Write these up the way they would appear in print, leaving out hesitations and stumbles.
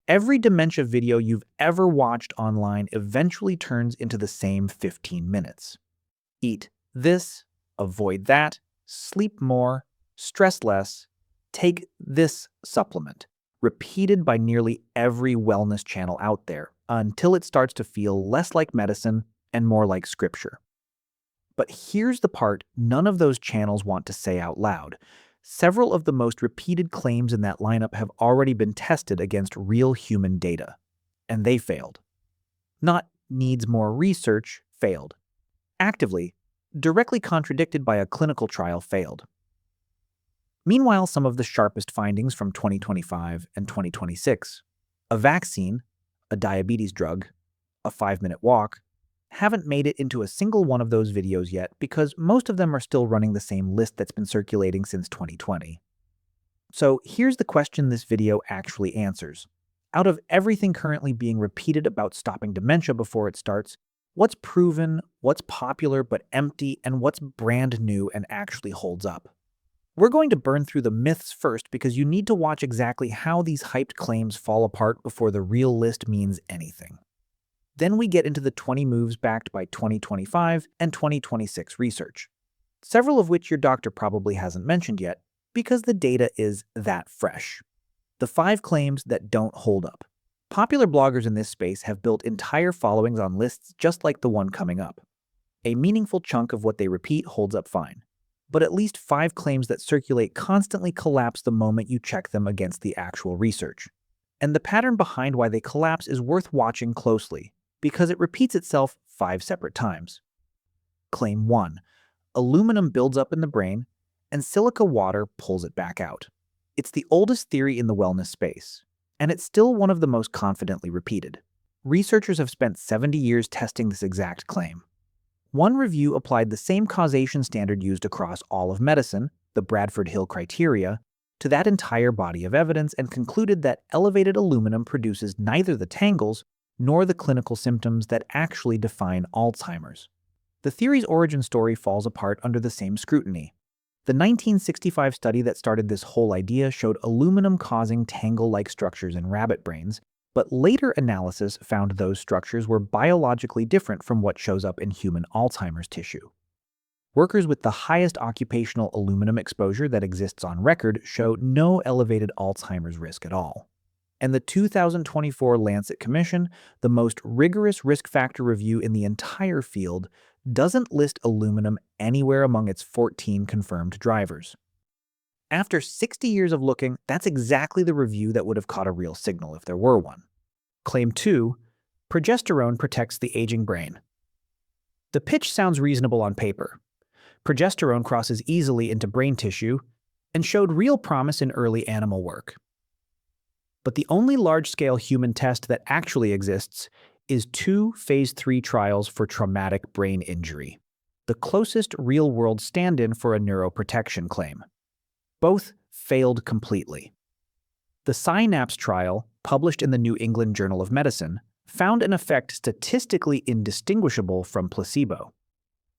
Every dementia video you've ever watched online eventually turns into the same 15 minutes. Eat this, avoid that, sleep more, stress less, take this supplement, repeated by nearly every wellness channel out there until it starts to feel less like medicine and more like scripture. But here's the part none of those channels want to say out loud. Several of the most repeated claims in that lineup have already been tested against real human data, and they failed. Not needs more research, failed. Actively, directly contradicted by a clinical trial, failed. Meanwhile, some of the sharpest findings from 2025 and 2026, a vaccine, a diabetes drug, a 5-minute walk, haven't made it into a single one of those videos yet because most of them are still running the same list that's been circulating since 2020. So here's the question this video actually answers. Out of everything currently being repeated about stopping dementia before it starts, what's proven, what's popular but empty, and what's brand new and actually holds up? We're going to burn through the myths first because you need to watch exactly how these hyped claims fall apart before the real list means anything. Then we get into the 20 moves backed by 2025 and 2026 research, several of which your doctor probably hasn't mentioned yet because the data is that fresh. The 5 claims that don't hold up. Popular bloggers in this space have built entire followings on lists just like the one coming up. A meaningful chunk of what they repeat holds up fine, but at least 5 claims that circulate constantly collapse the moment you check them against the actual research. And the pattern behind why they collapse is worth watching closely, because it repeats itself 5 separate times. Claim 1. Aluminum builds up in the brain, and silica water pulls it back out. It's the oldest theory in the wellness space, and it's still one of the most confidently repeated. Researchers have spent 70 years testing this exact claim. One review applied the same causation standard used across all of medicine, the Bradford Hill criteria, to that entire body of evidence and concluded that elevated aluminum produces neither the tangles nor the clinical symptoms that actually define Alzheimer's. The theory's origin story falls apart under the same scrutiny. The 1965 study that started this whole idea showed aluminum causing tangle-like structures in rabbit brains, but later analysis found those structures were biologically different from what shows up in human Alzheimer's tissue. Workers with the highest occupational aluminum exposure that exists on record show no elevated Alzheimer's risk at all. And the 2024 Lancet Commission, the most rigorous risk factor review in the entire field, doesn't list aluminum anywhere among its 14 confirmed drivers. After 60 years of looking, that's exactly the review that would have caught a real signal if there were one. Claim 2. Progesterone protects the aging brain. The pitch sounds reasonable on paper. Progesterone crosses easily into brain tissue and showed real promise in early animal work. But the only large-scale human test that actually exists is 2 phase 3 trials for traumatic brain injury, the closest real-world stand-in for a neuroprotection claim. Both failed completely. The Synapse trial, published in the New England Journal of Medicine, found an effect statistically indistinguishable from placebo.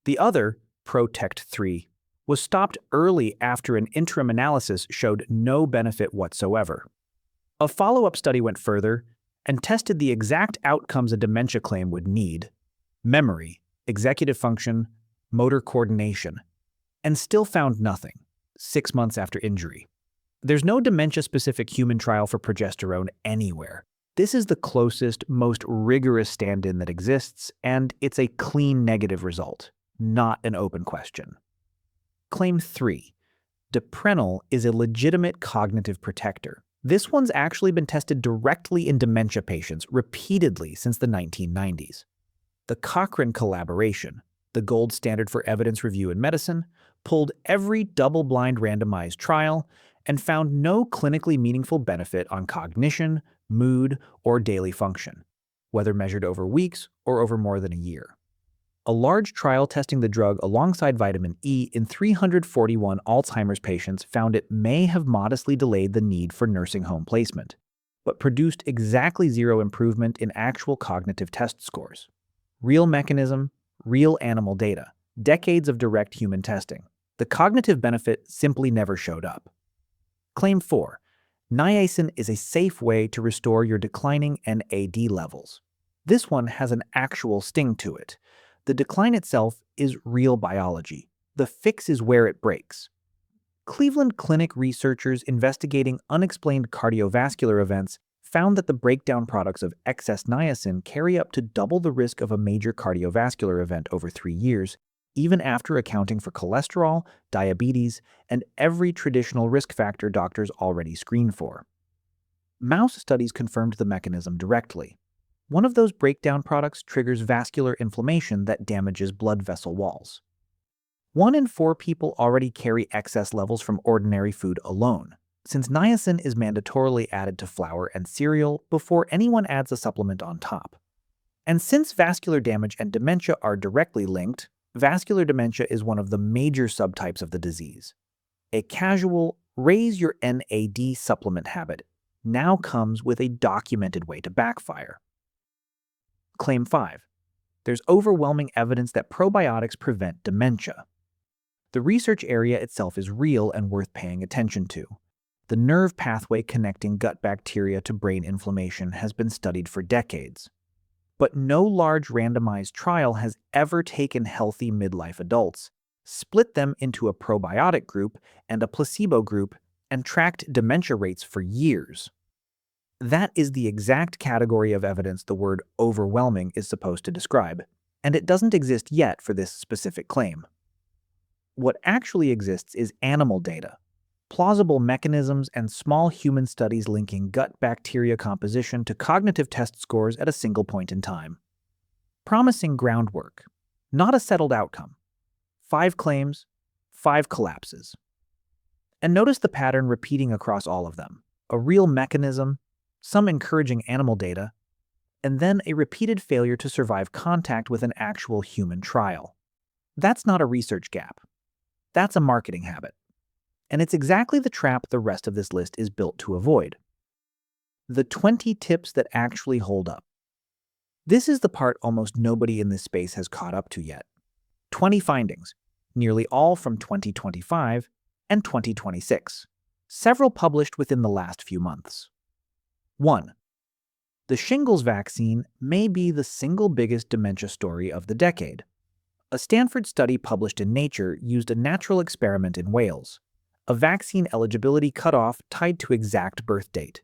The other, PROTECT 3, was stopped early after an interim analysis showed no benefit whatsoever. A follow-up study went further and tested the exact outcomes a dementia claim would need: memory, executive function, motor coordination, and still found nothing 6 months after injury. There's no dementia-specific human trial for progesterone anywhere. This is the closest, most rigorous stand-in that exists, and it's a clean negative result, not an open question. Claim 3. Deprenyl is a legitimate cognitive protector. This one's actually been tested directly in dementia patients repeatedly since the 1990s. The Cochrane collaboration, the gold standard for evidence review in medicine, pulled every double-blind randomized trial and found no clinically meaningful benefit on cognition, mood, or daily function, whether measured over weeks or over more than a year. A large trial testing the drug alongside vitamin E in 341 Alzheimer's patients found it may have modestly delayed the need for nursing home placement, but produced exactly 0 improvement in actual cognitive test scores. Real mechanism, real animal data, decades of direct human testing. The cognitive benefit simply never showed up. Claim 4. Niacin is a safe way to restore your declining NAD levels. This one has an actual sting to it. The decline itself is real biology. The fix is where it breaks. Cleveland Clinic researchers investigating unexplained cardiovascular events found that the breakdown products of excess niacin carry up to double the risk of a major cardiovascular event over 3 years, even after accounting for cholesterol, diabetes, and every traditional risk factor doctors already screen for. Mouse studies confirmed the mechanism directly. One of those breakdown products triggers vascular inflammation that damages blood vessel walls. 1 in 4 people already carry excess levels from ordinary food alone, since niacin is mandatorily added to flour and cereal before anyone adds a supplement on top. And since vascular damage and dementia are directly linked, vascular dementia is one of the major subtypes of the disease. A casual, raise your NAD supplement habit now comes with a documented way to backfire. Claim 5. There's overwhelming evidence that probiotics prevent dementia. The research area itself is real and worth paying attention to. The nerve pathway connecting gut bacteria to brain inflammation has been studied for decades. But no large randomized trial has ever taken healthy midlife adults, split them into a probiotic group and a placebo group, and tracked dementia rates for years. That is the exact category of evidence the word overwhelming is supposed to describe, and it doesn't exist yet for this specific claim. What actually exists is animal data, plausible mechanisms, and small human studies linking gut bacteria composition to cognitive test scores at a single point in time. Promising groundwork, not a settled outcome. 5 claims, 5 collapses. And notice the pattern repeating across all of them. A real mechanism, some encouraging animal data, and then a repeated failure to survive contact with an actual human trial. That's not a research gap. That's a marketing habit. And it's exactly the trap the rest of this list is built to avoid. The 20 tips that actually hold up. This is the part almost nobody in this space has caught up to yet. 20 findings, nearly all from 2025 and 2026, several published within the last few months. 1. The shingles vaccine may be the single biggest dementia story of the decade. A Stanford study published in Nature used a natural experiment in Wales, a vaccine eligibility cutoff tied to exact birth date,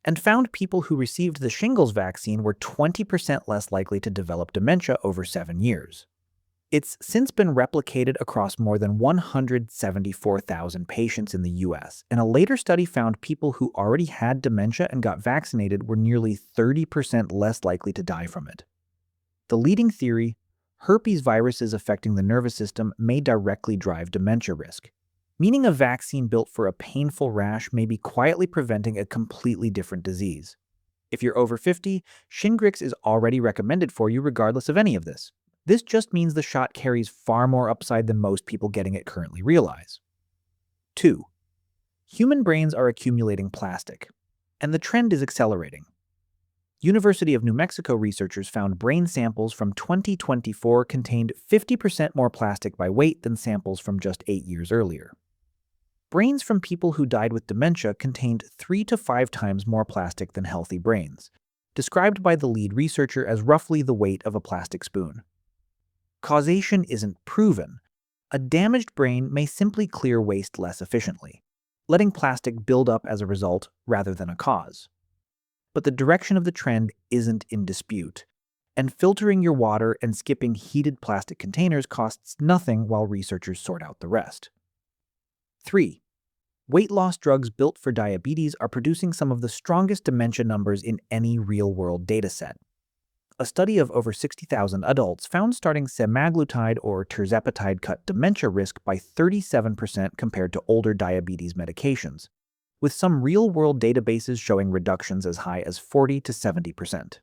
and found people who received the shingles vaccine were 20% less likely to develop dementia over 7 years. It's since been replicated across more than 174,000 patients in the US, and a later study found people who already had dementia and got vaccinated were nearly 30% less likely to die from it. The leading theory, herpes viruses affecting the nervous system may directly drive dementia risk, meaning a vaccine built for a painful rash may be quietly preventing a completely different disease. If you're over 50, Shingrix is already recommended for you regardless of any of this. This just means the shot carries far more upside than most people getting it currently realize. 2. Human brains are accumulating plastic, and the trend is accelerating. University of New Mexico researchers found brain samples from 2024 contained 50% more plastic by weight than samples from just 8 years earlier. Brains from people who died with dementia contained 3 to 5 times more plastic than healthy brains, described by the lead researcher as roughly the weight of a plastic spoon. Causation isn't proven. A damaged brain may simply clear waste less efficiently, letting plastic build up as a result rather than a cause. But the direction of the trend isn't in dispute, and filtering your water and skipping heated plastic containers costs nothing while researchers sort out the rest. 3. Weight loss drugs built for diabetes are producing some of the strongest dementia numbers in any real-world dataset. A study of over 60,000 adults found starting semaglutide or tirzepatide cut dementia risk by 37% compared to older diabetes medications, with some real-world databases showing reductions as high as 40 to 70%.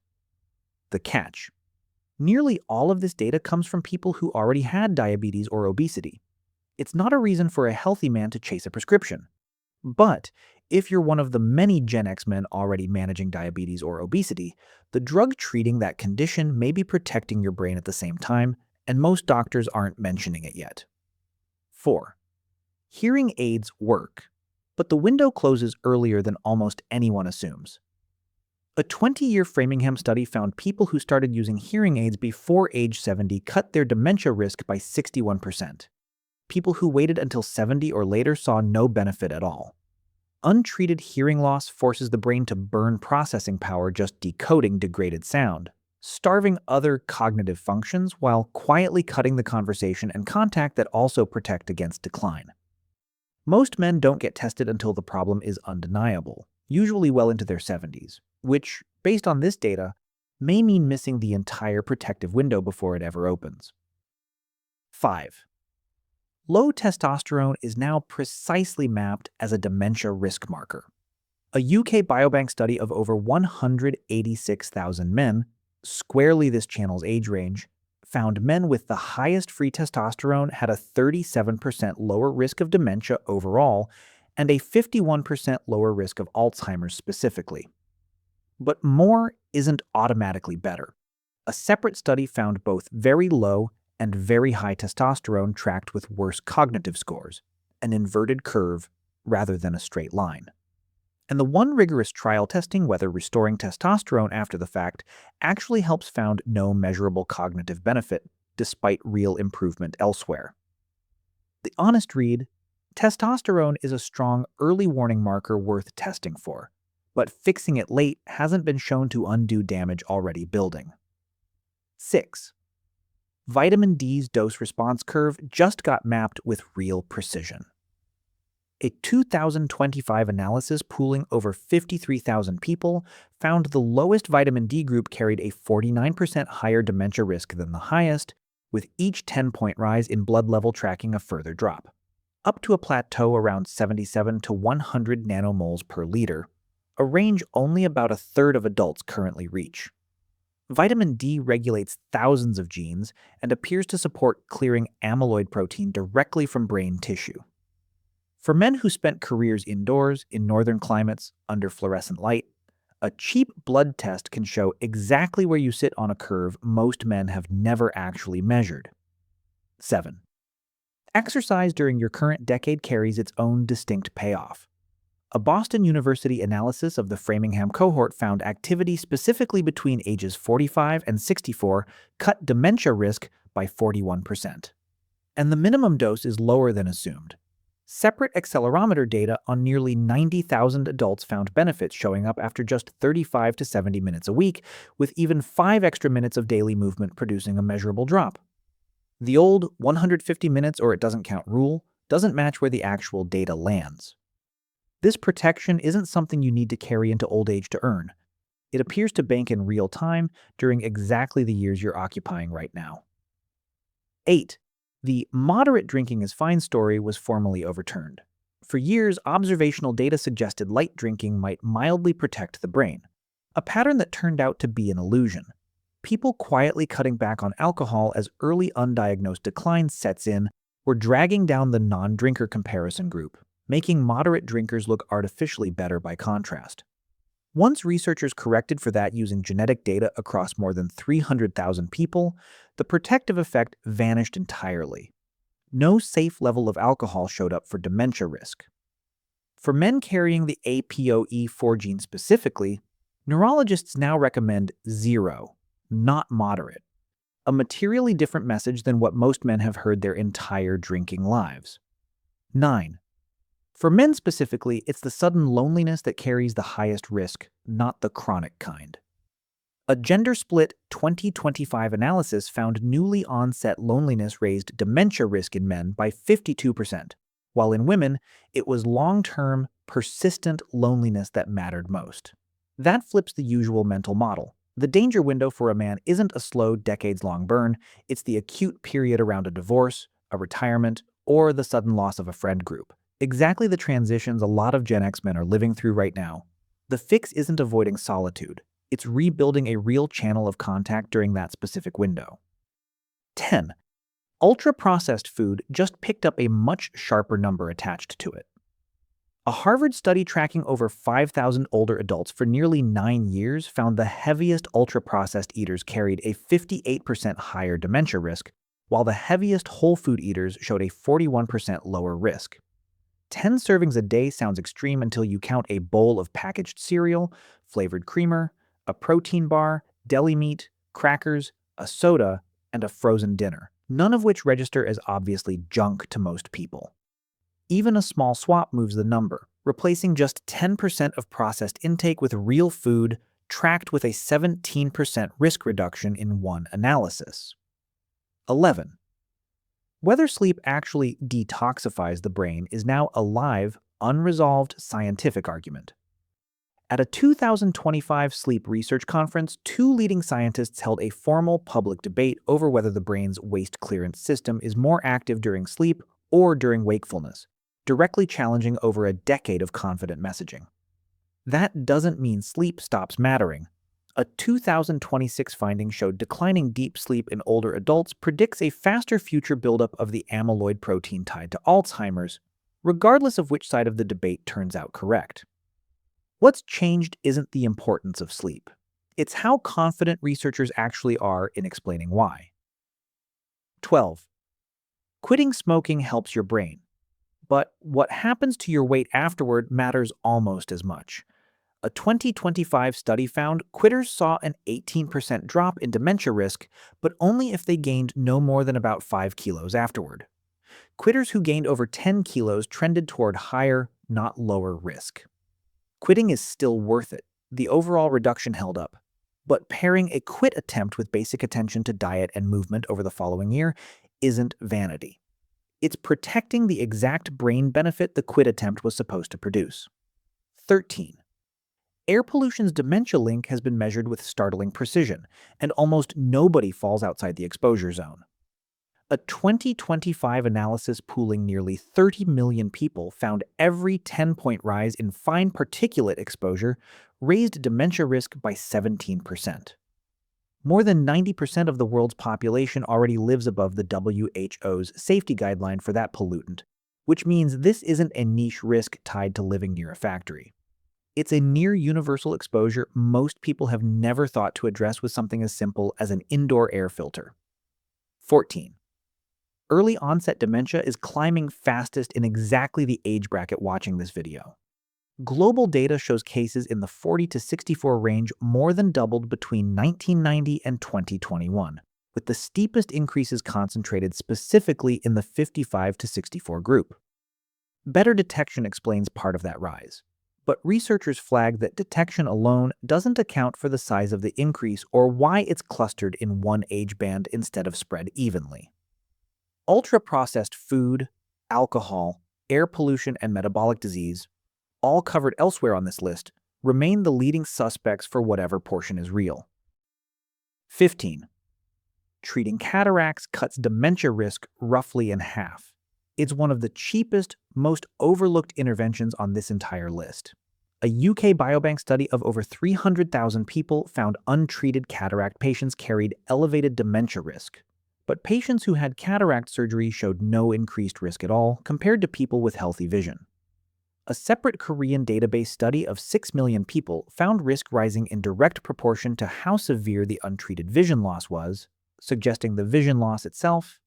The catch: nearly all of this data comes from people who already had diabetes or obesity. It's not a reason for a healthy man to chase a prescription. But if you're one of the many Gen X men already managing diabetes or obesity, the drug treating that condition may be protecting your brain at the same time, and most doctors aren't mentioning it yet. 4. Hearing aids work. but the window closes earlier than almost anyone assumes. A 20-year Framingham study found people who started using hearing aids before age 70 cut their dementia risk by 61%. People who waited until 70 or later saw no benefit at all. Untreated hearing loss forces the brain to burn processing power just decoding degraded sound, starving other cognitive functions while quietly cutting the conversation and contact that also protect against decline. Most men don't get tested until the problem is undeniable, usually well into their 70s, which, based on this data, may mean missing the entire protective window before it ever opens. 5. Low testosterone is now precisely mapped as a dementia risk marker. A UK Biobank study of over 186,000 men, squarely this channel's age range, found men with the highest free testosterone had a 37% lower risk of dementia overall and a 51% lower risk of Alzheimer's specifically. But more isn't automatically better. A separate study found both very low and very high testosterone tracked with worse cognitive scores, an inverted curve rather than a straight line. And the one rigorous trial testing whether restoring testosterone after the fact actually helps found no measurable cognitive benefit, despite real improvement elsewhere. The honest read: testosterone is a strong early warning marker worth testing for, but fixing it late hasn't been shown to undo damage already building. 6. Vitamin D's dose-response curve just got mapped with real precision. A 2025 analysis pooling over 53,000 people found the lowest vitamin D group carried a 49% higher dementia risk than the highest, with each 10-point rise in blood level tracking a further drop, up to a plateau around 77 to 100 nanomoles per liter, a range only about a third of adults currently reach. Vitamin D regulates thousands of genes and appears to support clearing amyloid protein directly from brain tissue. For men who spent careers indoors, in northern climates, under fluorescent light, a cheap blood test can show exactly where you sit on a curve most men have never actually measured. 7. Exercise during your current decade carries its own distinct payoff. A Boston University analysis of the Framingham cohort found activity specifically between ages 45 and 64 cut dementia risk by 41%. And the minimum dose is lower than assumed. Separate accelerometer data on nearly 90,000 adults found benefits showing up after just 35 to 70 minutes a week, with even 5 extra minutes of daily movement producing a measurable drop. The old 150 minutes or it doesn't count rule doesn't match where the actual data lands. This protection isn't something you need to carry into old age to earn. It appears to bank in real time during exactly the years you're occupying right now. 8. The moderate drinking is fine story was formally overturned. For years, observational data suggested light drinking might mildly protect the brain, a pattern that turned out to be an illusion. People quietly cutting back on alcohol as early undiagnosed decline sets in were dragging down the non-drinker comparison group, making moderate drinkers look artificially better by contrast. Once researchers corrected for that using genetic data across more than 300,000 people, the protective effect vanished entirely. No safe level of alcohol showed up for dementia risk. For men carrying the APOE4 gene specifically, neurologists now recommend 0, not moderate, a materially different message than what most men have heard their entire drinking lives. 9. For men specifically, it's the sudden loneliness that carries the highest risk, not the chronic kind. A gender-split 2025 analysis found newly onset loneliness raised dementia risk in men by 52%, while in women, it was long-term, persistent loneliness that mattered most. That flips the usual mental model. The danger window for a man isn't a slow, decades-long burn, it's the acute period around a divorce, a retirement, or the sudden loss of a friend group. Exactly the transitions a lot of Gen X men are living through right now. The fix isn't avoiding solitude. It's rebuilding a real channel of contact during that specific window. 10. Ultra-processed food just picked up a much sharper number attached to it. A Harvard study tracking over 5,000 older adults for nearly 9 years found the heaviest ultra-processed eaters carried a 58% higher dementia risk, while the heaviest whole food eaters showed a 41% lower risk. 10 servings a day sounds extreme until you count a bowl of packaged cereal, flavored creamer, a protein bar, deli meat, crackers, a soda, and a frozen dinner, none of which register as obviously junk to most people. Even a small swap moves the number, replacing just 10% of processed intake with real food, tracked with a 17% risk reduction in one analysis. 11. Whether sleep actually detoxifies the brain is now a live, unresolved scientific argument. At a 2025 sleep research conference, two leading scientists held a formal public debate over whether the brain's waste clearance system is more active during sleep or during wakefulness, directly challenging over a decade of confident messaging. That doesn't mean sleep stops mattering. A 2026 finding showed declining deep sleep in older adults predicts a faster future buildup of the amyloid protein tied to Alzheimer's, regardless of which side of the debate turns out correct. What's changed isn't the importance of sleep. It's how confident researchers actually are in explaining why. 12. Quitting smoking helps your brain, but what happens to your weight afterward matters almost as much. A 2025 study found quitters saw an 18% drop in dementia risk, but only if they gained no more than about 5 kilos afterward. Quitters who gained over 10 kilos trended toward higher, not lower risk. Quitting is still worth it. The overall reduction held up. But pairing a quit attempt with basic attention to diet and movement over the following year isn't vanity. It's protecting the exact brain benefit the quit attempt was supposed to produce. 13. Air pollution's dementia link has been measured with startling precision, and almost nobody falls outside the exposure zone. A 2025 analysis pooling nearly 30 million people found every 10-point rise in fine particulate exposure raised dementia risk by 17%. More than 90% of the world's population already lives above the WHO's safety guideline for that pollutant, which means this isn't a niche risk tied to living near a factory. It's a near-universal exposure most people have never thought to address with something as simple as an indoor air filter. 14. Early onset dementia is climbing fastest in exactly the age bracket watching this video. Global data shows cases in the 40 to 64 range more than doubled between 1990 and 2021, with the steepest increases concentrated specifically in the 55 to 64 group. Better detection explains part of that rise. But researchers flag that detection alone doesn't account for the size of the increase or why it's clustered in one age band instead of spread evenly. Ultra-processed food, alcohol, air pollution, and metabolic disease, all covered elsewhere on this list, remain the leading suspects for whatever portion is real. 15. Treating cataracts cuts dementia risk roughly in half. It's one of the cheapest, most overlooked interventions on this entire list. A UK biobank study of over 300,000 people found untreated cataract patients carried elevated dementia risk, but patients who had cataract surgery showed no increased risk at all compared to people with healthy vision. A separate Korean database study of 6 million people found risk rising in direct proportion to how severe the untreated vision loss was, suggesting the vision loss itself,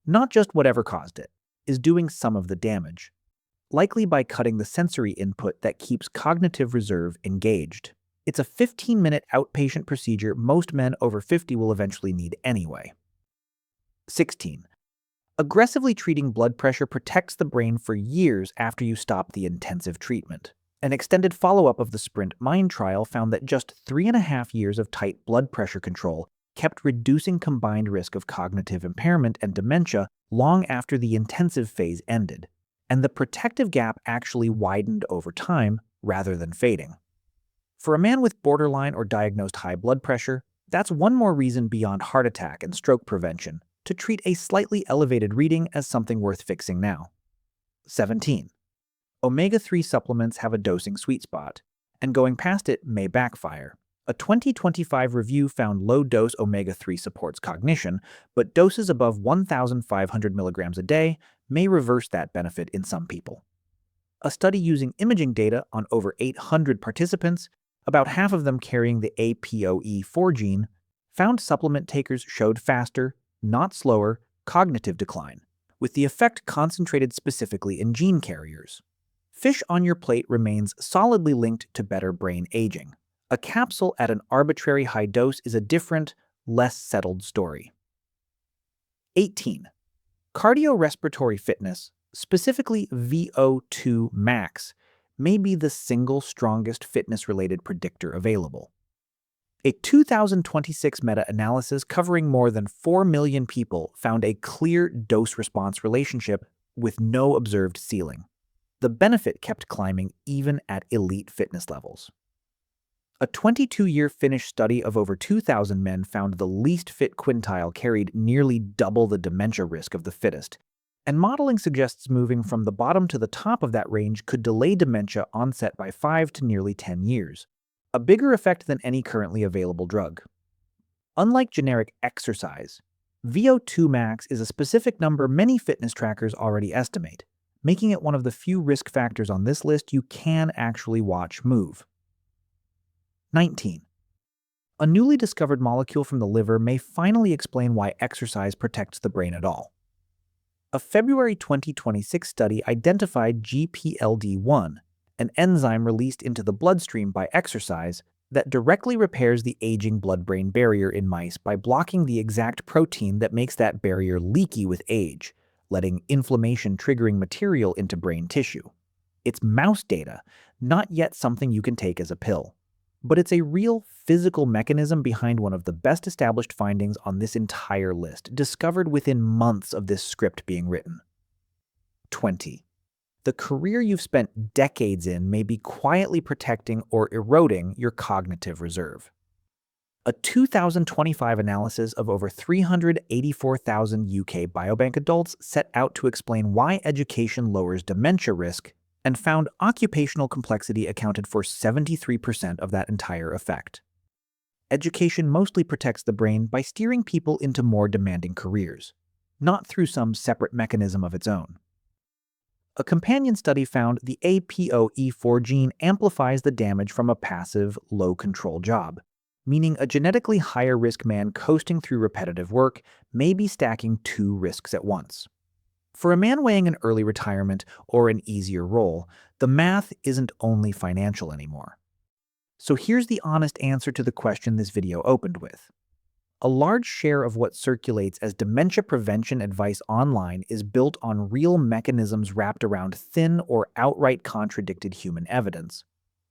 not just whatever caused it, is doing some of the damage, likely by cutting the sensory input that keeps cognitive reserve engaged. It's a 15-minute outpatient procedure most men over 50 will eventually need anyway. 16. Aggressively treating blood pressure protects the brain for years after you stop the intensive treatment. An extended follow-up of the SPRINT Mind trial found that just 3.5 years of tight blood pressure control kept reducing combined risk of cognitive impairment and dementia long after the intensive phase ended, and the protective gap actually widened over time rather than fading. For a man with borderline or diagnosed high blood pressure, that's one more reason beyond heart attack and stroke prevention to treat a slightly elevated reading as something worth fixing now. 17. Omega-3 supplements have a dosing sweet spot, and going past it may backfire. A 2025 review found low-dose omega-3 supports cognition, but doses above 1,500 milligrams a day may reverse that benefit in some people. A study using imaging data on over 800 participants, about half of them carrying the APOE4 gene, found supplement takers showed faster, not slower, cognitive decline, with the effect concentrated specifically in gene carriers. Fish on your plate remains solidly linked to better brain aging. A capsule at an arbitrary high dose is a different, less settled story. 18. Cardiorespiratory fitness, specifically VO2 max, may be the single strongest fitness-related predictor available. A 2026 meta-analysis covering more than 4 million people found a clear dose-response relationship with no observed ceiling. The benefit kept climbing even at elite fitness levels. A 22-year Finnish study of over 2,000 men found the least fit quintile carried nearly double the dementia risk of the fittest, and modeling suggests moving from the bottom to the top of that range could delay dementia onset by 5 to nearly 10 years, a bigger effect than any currently available drug. Unlike generic exercise, VO2 max is a specific number many fitness trackers already estimate, making it one of the few risk factors on this list you can actually watch move. 19. A newly discovered molecule from the liver may finally explain why exercise protects the brain at all. A February 2026 study identified GPLD1, an enzyme released into the bloodstream by exercise that directly repairs the aging blood-brain barrier in mice by blocking the exact protein that makes that barrier leaky with age, letting inflammation-triggering material into brain tissue. It's mouse data, not yet something you can take as a pill. But it's a real physical mechanism behind one of the best established findings on this entire list, discovered within months of this script being written. 20. The career you've spent decades in may be quietly protecting or eroding your cognitive reserve. A 2025 analysis of over 384,000 UK biobank adults set out to explain why education lowers dementia risk and found occupational complexity accounted for 73% of that entire effect. Education mostly protects the brain by steering people into more demanding careers, not through some separate mechanism of its own. A companion study found the APOE4 gene amplifies the damage from a passive, low-control job, meaning a genetically higher-risk man coasting through repetitive work may be stacking two risks at once. For a man weighing an early retirement or an easier role, the math isn't only financial anymore. So here's the honest answer to the question this video opened with. A large share of what circulates as dementia prevention advice online is built on real mechanisms wrapped around thin or outright contradicted human evidence.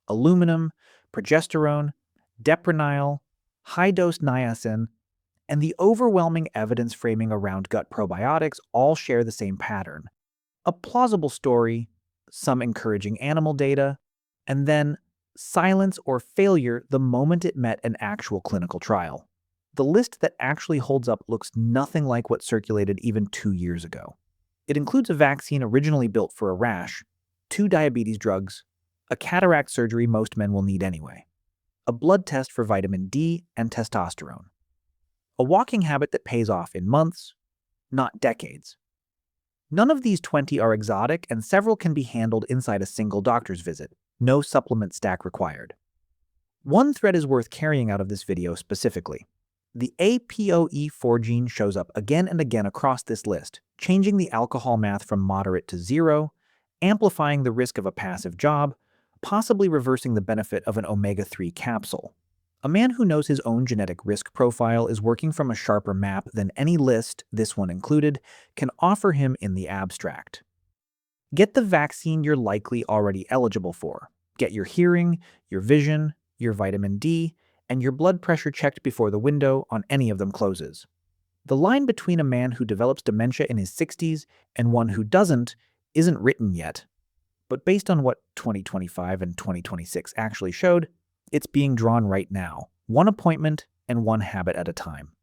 Aluminum, progesterone, deprenyl, high-dose niacin, and the overwhelming evidence framing around gut probiotics all share the same pattern. A plausible story, some encouraging animal data, and then silence or failure the moment it met an actual clinical trial. The list that actually holds up looks nothing like what circulated even 2 years ago. It includes a vaccine originally built for a rash, 2 diabetes drugs, a cataract surgery most men will need anyway, a blood test for vitamin D and testosterone, a walking habit that pays off in months, not decades. None of these 20 are exotic, and several can be handled inside a single doctor's visit. No supplement stack required. One thread is worth carrying out of this video specifically. The APOE4 gene shows up again and again across this list, changing the alcohol math from moderate to 0, amplifying the risk of a passive job, possibly reversing the benefit of an omega-3 capsule. A man who knows his own genetic risk profile is working from a sharper map than any list, this one included, can offer him in the abstract. Get the vaccine you're likely already eligible for. Get your hearing, your vision, your vitamin D, and your blood pressure checked before the window on any of them closes. The line between a man who develops dementia in his 60s and one who doesn't isn't written yet, but based on what 2025 and 2026 actually showed, it's being drawn right now, one appointment and one habit at a time.